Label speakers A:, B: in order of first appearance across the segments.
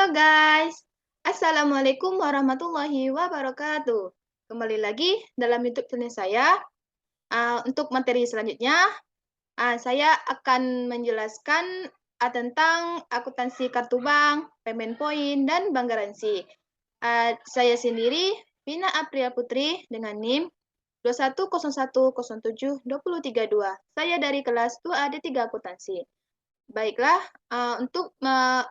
A: Halo guys, Assalamualaikum warahmatullahi wabarakatuh. Kembali lagi dalam YouTube channel saya. Untuk materi selanjutnya, saya akan menjelaskan tentang akuntansi kartu bank, payment point, dan bank garansi. Saya sendiri, Vina Apriya Putri, dengan NIM 2101072032. Saya dari kelas 2A D3 Akuntansi. Baiklah, untuk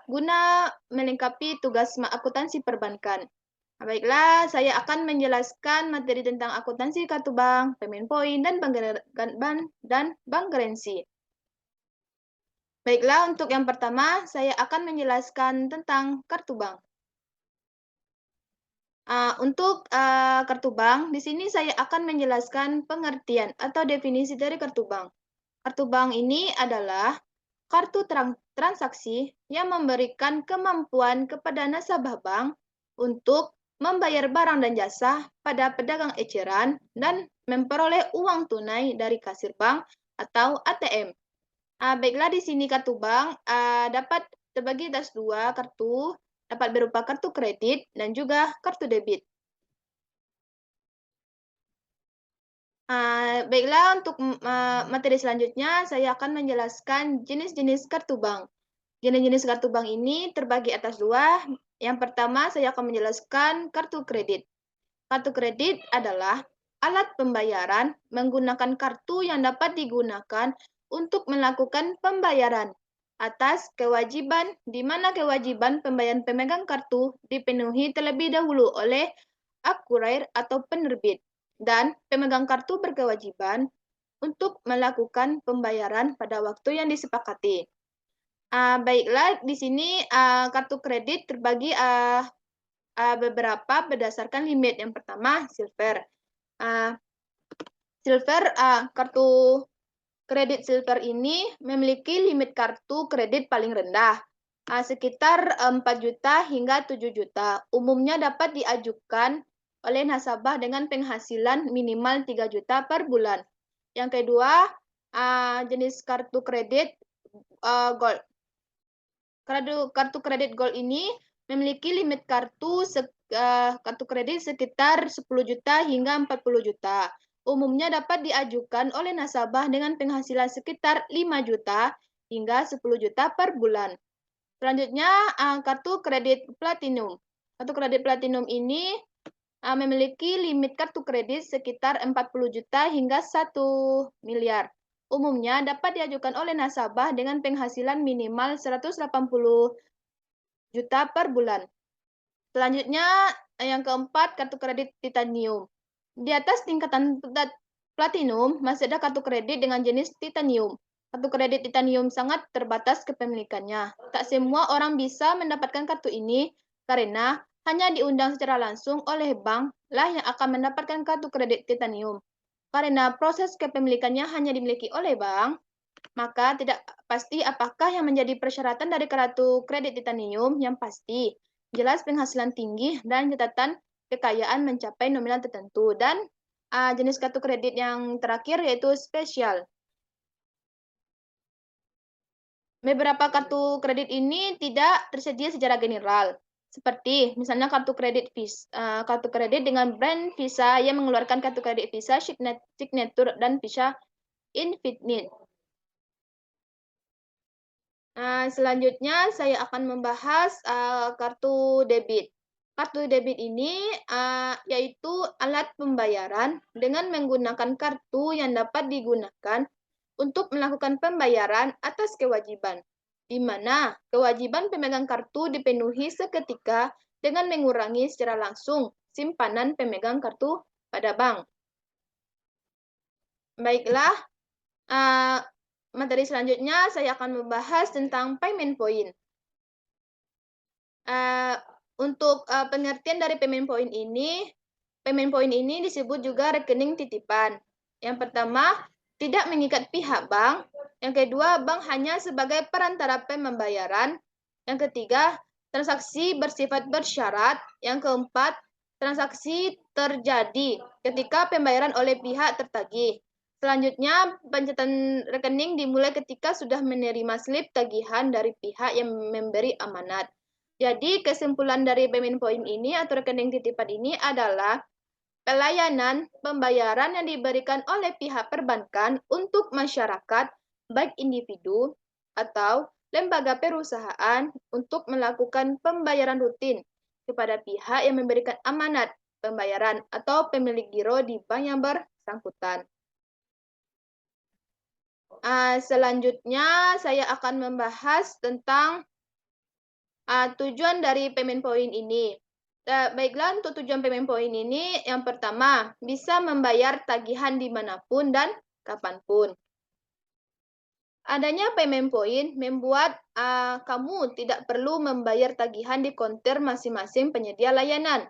A: guna melengkapi tugas akuntansi perbankan. Baiklah, saya akan menjelaskan materi tentang akuntansi kartu bank, payment point, dan bank garansi. Baiklah, untuk yang pertama, saya akan menjelaskan tentang kartu bank. Untuk kartu bank, di sini saya akan menjelaskan pengertian atau definisi dari kartu bank. Kartu bank ini adalah kartu transaksi yang memberikan kemampuan kepada nasabah bank untuk membayar barang dan jasa pada pedagang eceran dan memperoleh uang tunai dari kasir bank atau ATM. Baiklah, di sini kartu bank dapat terbagi atas dua kartu, dapat berupa kartu kredit dan juga kartu debit. Baiklah, untuk materi selanjutnya saya akan menjelaskan jenis-jenis kartu bank. Jenis-jenis kartu bank ini terbagi atas dua. Yang pertama, saya akan menjelaskan kartu kredit. Kartu kredit adalah alat pembayaran menggunakan kartu yang dapat digunakan untuk melakukan pembayaran atas kewajiban, di mana kewajiban pembayaran pemegang kartu dipenuhi terlebih dahulu oleh akurir atau penerbit, dan pemegang kartu berkewajiban untuk melakukan pembayaran pada waktu yang disepakati. Baiklah, di sini kartu kredit terbagi beberapa berdasarkan limit. Yang pertama, silver. Kartu kredit silver ini memiliki limit kartu kredit paling rendah, sekitar 4 juta hingga 7 juta. Umumnya dapat diajukan oleh nasabah dengan penghasilan minimal 3 juta per bulan. Yang kedua, jenis kartu kredit gold. Kartu kredit gold ini memiliki limit kartu kredit sekitar 10 juta hingga 40 juta. Umumnya dapat diajukan oleh nasabah dengan penghasilan sekitar 5 juta hingga 10 juta per bulan. Selanjutnya, kartu kredit platinum. Kartu kredit platinum ini memiliki limit kartu kredit sekitar 40 juta hingga 1 miliar. Umumnya dapat diajukan oleh nasabah dengan penghasilan minimal 180 juta per bulan. Selanjutnya, yang keempat, kartu kredit titanium. Di atas tingkatan platinum, masih ada kartu kredit dengan jenis titanium. Kartu kredit titanium sangat terbatas kepemilikannya. Tak semua orang bisa mendapatkan kartu ini karena hanya diundang secara langsung oleh bank lah yang akan mendapatkan kartu kredit titanium. Karena proses kepemilikannya hanya dimiliki oleh bank, maka tidak pasti apakah yang menjadi persyaratan dari kartu kredit titanium. Yang pasti, jelas penghasilan tinggi dan catatan kekayaan mencapai nominal tertentu. Dan jenis kartu kredit yang terakhir yaitu spesial. Beberapa kartu kredit ini tidak tersedia secara general. Seperti misalnya kartu kredit dengan brand Visa yang mengeluarkan kartu kredit Visa Signature dan Visa Infinite. Selanjutnya saya akan membahas kartu debit. Kartu debit ini yaitu alat pembayaran dengan menggunakan kartu yang dapat digunakan untuk melakukan pembayaran atas kewajiban, di mana kewajiban pemegang kartu dipenuhi seketika dengan mengurangi secara langsung simpanan pemegang kartu pada bank. Baiklah, materi selanjutnya saya akan membahas tentang payment point. Untuk pengertian dari payment point ini disebut juga rekening titipan. Yang pertama, tidak mengikat pihak bank. Yang kedua, bank hanya sebagai perantara pembayaran. Yang ketiga, transaksi bersifat bersyarat. Yang keempat, transaksi terjadi ketika pembayaran oleh pihak tertagih. Selanjutnya, pencatatan rekening dimulai ketika sudah menerima slip tagihan dari pihak yang memberi amanat. Jadi kesimpulan dari payment point ini atau rekening titipan ini adalah pelayanan pembayaran yang diberikan oleh pihak perbankan untuk masyarakat, baik individu atau lembaga perusahaan untuk melakukan pembayaran rutin kepada pihak yang memberikan amanat pembayaran atau pemilik giro di bank yang bersangkutan. Selanjutnya saya akan membahas tentang tujuan dari payment point ini. Baiklah, untuk tujuan payment point ini, yang pertama, bisa membayar tagihan dimanapun dan kapanpun. Adanya payment point membuat kamu tidak perlu membayar tagihan di konter masing-masing penyedia layanan.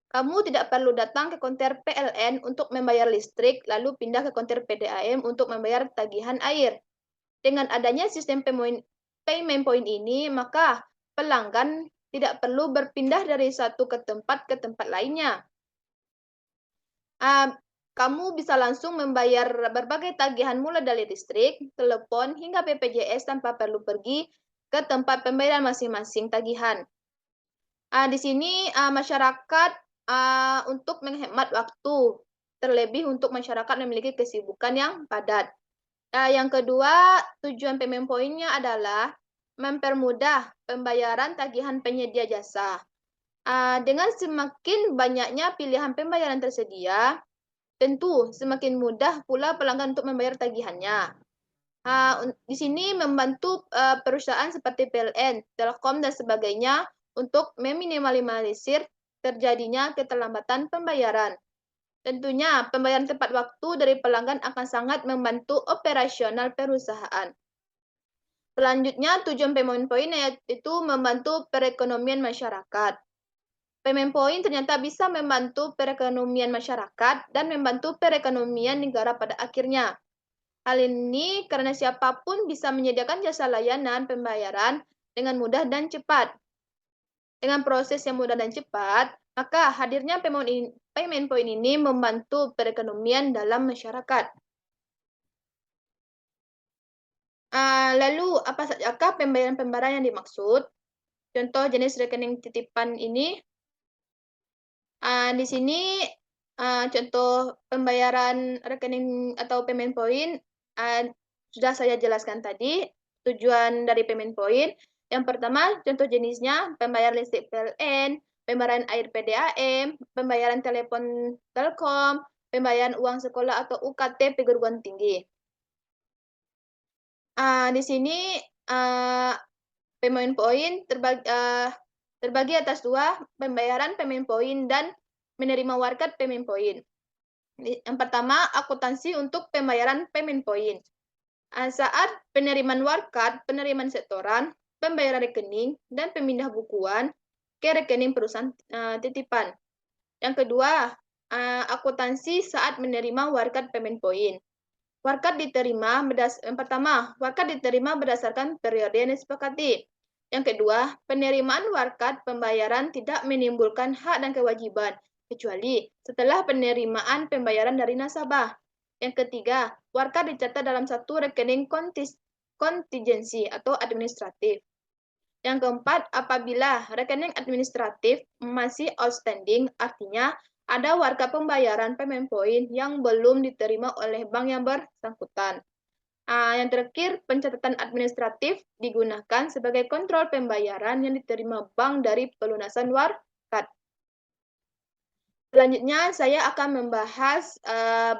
A: Kamu tidak perlu datang ke konter PLN untuk membayar listrik, lalu pindah ke konter PDAM untuk membayar tagihan air. Dengan adanya sistem payment point ini, maka pelanggan tidak perlu berpindah dari satu ke tempat lainnya. Kamu bisa langsung membayar berbagai tagihan mulai dari listrik, telepon, hingga BPJS tanpa perlu pergi ke tempat pembayaran masing-masing tagihan. Di sini masyarakat untuk menghemat waktu, terlebih untuk masyarakat memiliki kesibukan yang padat. Yang kedua, tujuan payment point-nya adalah mempermudah pembayaran tagihan penyedia jasa. Dengan semakin banyaknya pilihan pembayaran tersedia, tentu semakin mudah pula pelanggan untuk membayar tagihannya. Di sini membantu perusahaan seperti PLN, Telkom, dan sebagainya untuk meminimalisir terjadinya keterlambatan pembayaran. Tentunya, pembayaran tepat waktu dari pelanggan akan sangat membantu operasional perusahaan. Selanjutnya, tujuan payment point yaitu membantu perekonomian masyarakat. Payment point ternyata bisa membantu perekonomian masyarakat dan membantu perekonomian negara pada akhirnya. Hal ini karena siapapun bisa menyediakan jasa layanan pembayaran dengan mudah dan cepat. Dengan proses yang mudah dan cepat, maka hadirnya payment point ini membantu perekonomian dalam masyarakat. Lalu, apa sajakah pembayaran-pembayaran yang dimaksud? Contoh jenis rekening titipan ini. Di sini contoh pembayaran rekening atau payment point sudah saya jelaskan tadi. Tujuan dari payment point. Yang pertama, contoh jenisnya pembayaran listrik PLN, pembayaran air PDAM, pembayaran telepon Telkom, pembayaran uang sekolah atau UKT perguruan tinggi. Di sini payment point terbagi atas dua, pembayaran payment point dan menerima warkat payment point. Yang pertama, akuntansi untuk pembayaran payment point. Saat penerimaan warkat, penerimaan setoran, pembayaran rekening, dan pemindah bukuan ke rekening perusahaan titipan. Yang kedua, akuntansi saat menerima warkat payment point. Warkat diterima berdasarkan periode yang disepakati. Yang kedua, penerimaan warkat pembayaran tidak menimbulkan hak dan kewajiban, kecuali setelah penerimaan pembayaran dari nasabah. Yang ketiga, warkat dicatat dalam satu rekening kontingensi atau administratif. Yang keempat, apabila rekening administratif masih outstanding, artinya ada warga pembayaran payment point yang belum diterima oleh bank yang bersangkutan. Yang terakhir, pencatatan administratif digunakan sebagai kontrol pembayaran yang diterima bank dari pelunasan warkat. Selanjutnya, saya akan membahas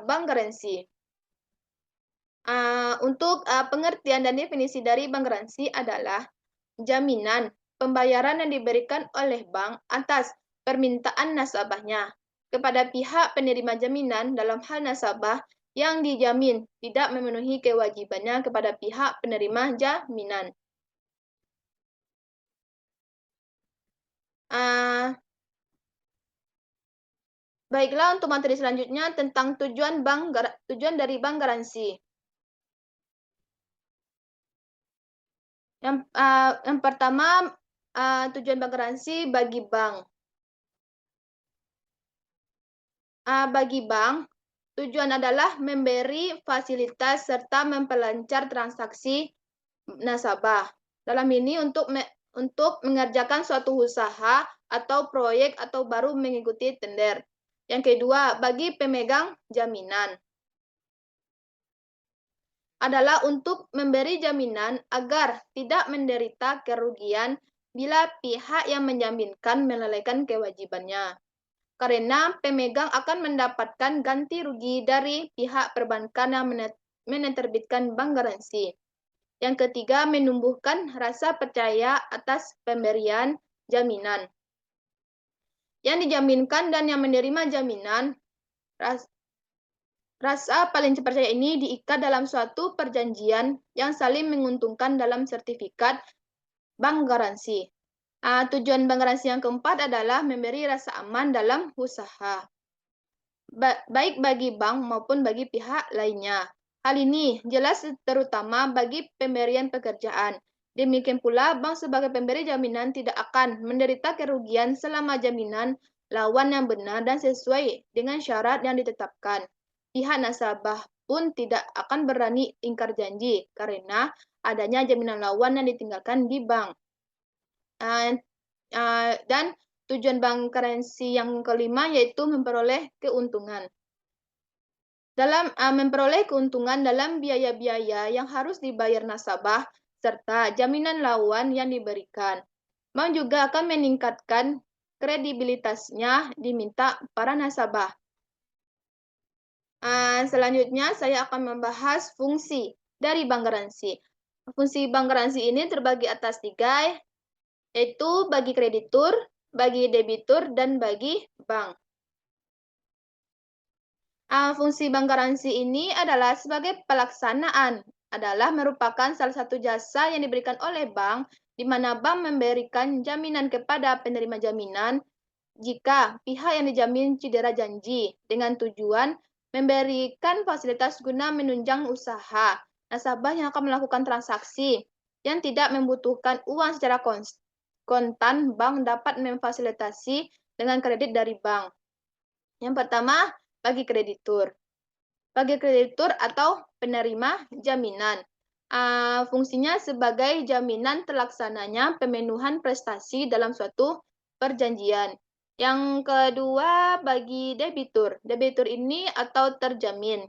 A: bank garansi. Untuk pengertian dan definisi dari bank garansi adalah jaminan pembayaran yang diberikan oleh bank atas permintaan nasabahnya kepada pihak penerima jaminan dalam hal nasabah yang dijamin tidak memenuhi kewajibannya kepada pihak penerima jaminan. Baiklah, untuk materi selanjutnya tentang tujuan dari bank garansi. Yang pertama, tujuan bank garansi bagi bank. Bagi bank, tujuan adalah memberi fasilitas serta memperlancar transaksi nasabah. Dalam ini untuk untuk mengerjakan suatu usaha atau proyek atau baru mengikuti tender. Yang kedua, bagi pemegang jaminan adalah untuk memberi jaminan agar tidak menderita kerugian bila pihak yang menjaminkan melalaikan kewajibannya. Karena pemegang akan mendapatkan ganti rugi dari pihak perbankan yang menerbitkan bank garansi. Yang ketiga, menumbuhkan rasa percaya atas pemberian jaminan. Yang dijaminkan dan yang menerima jaminan, rasa paling percaya ini diikat dalam suatu perjanjian yang saling menguntungkan dalam sertifikat bank garansi. Tujuan bank garansi yang keempat adalah memberi rasa aman dalam usaha, baik bagi bank maupun bagi pihak lainnya. Hal ini jelas terutama bagi pemberian pekerjaan. Demikian pula, bank sebagai pemberi jaminan tidak akan menderita kerugian selama jaminan lawan yang benar dan sesuai dengan syarat yang ditetapkan. Pihak nasabah pun tidak akan berani ingkar janji karena adanya jaminan lawan yang ditinggalkan di bank. Dan tujuan bank garansi yang kelima yaitu memperoleh keuntungan. Dalam memperoleh keuntungan dalam biaya-biaya yang harus dibayar nasabah serta jaminan lawan yang diberikan. Bank juga akan meningkatkan kredibilitasnya diminta para nasabah. Selanjutnya saya akan membahas fungsi dari bank garansi. Fungsi bank garansi ini terbagi atas 3, yaitu bagi kreditur, bagi debitur, dan bagi bank. Fungsi bank garansi ini adalah sebagai pelaksanaan, adalah merupakan salah satu jasa yang diberikan oleh bank, di mana bank memberikan jaminan kepada penerima jaminan jika pihak yang dijamin cedera janji dengan tujuan memberikan fasilitas guna menunjang usaha. Nasabah yang akan melakukan transaksi yang tidak membutuhkan uang secara kontan, bank dapat memfasilitasi dengan kredit dari bank. Yang pertama, bagi kreditur. Bagi kreditur atau penerima jaminan. Fungsinya sebagai jaminan terlaksananya pemenuhan prestasi dalam suatu perjanjian. Yang kedua, bagi debitur. Debitur ini atau terjamin.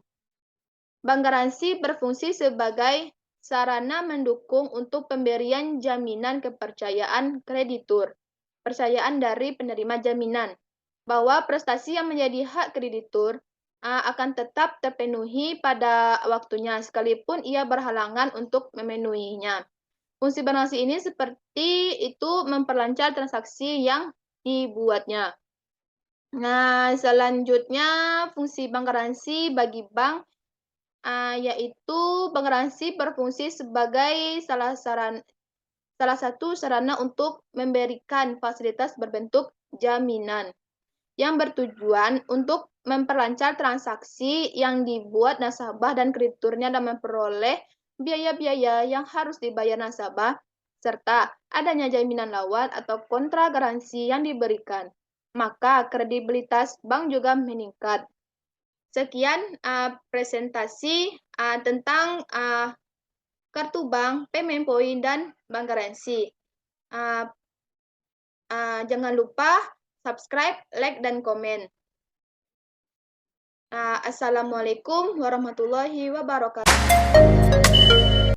A: Bank garansi berfungsi sebagai sarana mendukung untuk pemberian jaminan kepercayaan kreditur. Percayaan dari penerima jaminan bahwa prestasi yang menjadi hak kreditur akan tetap terpenuhi pada waktunya, sekalipun ia berhalangan untuk memenuhinya. Fungsi bank garansi ini seperti itu memperlancar transaksi yang dibuatnya. Nah, selanjutnya fungsi bank garansi bagi bank yaitu bank garansi berfungsi sebagai salah satu sarana untuk memberikan fasilitas berbentuk jaminan yang bertujuan untuk memperlancar transaksi yang dibuat nasabah dan krediturnya dan memperoleh biaya-biaya yang harus dibayar nasabah serta adanya jaminan lawan atau kontra garansi yang diberikan. Maka kredibilitas bank juga meningkat. Sekian presentasi tentang kartu bank, payment point, dan bank garansi. Jangan lupa subscribe, like, dan komen. Assalamualaikum warahmatullahi wabarakatuh.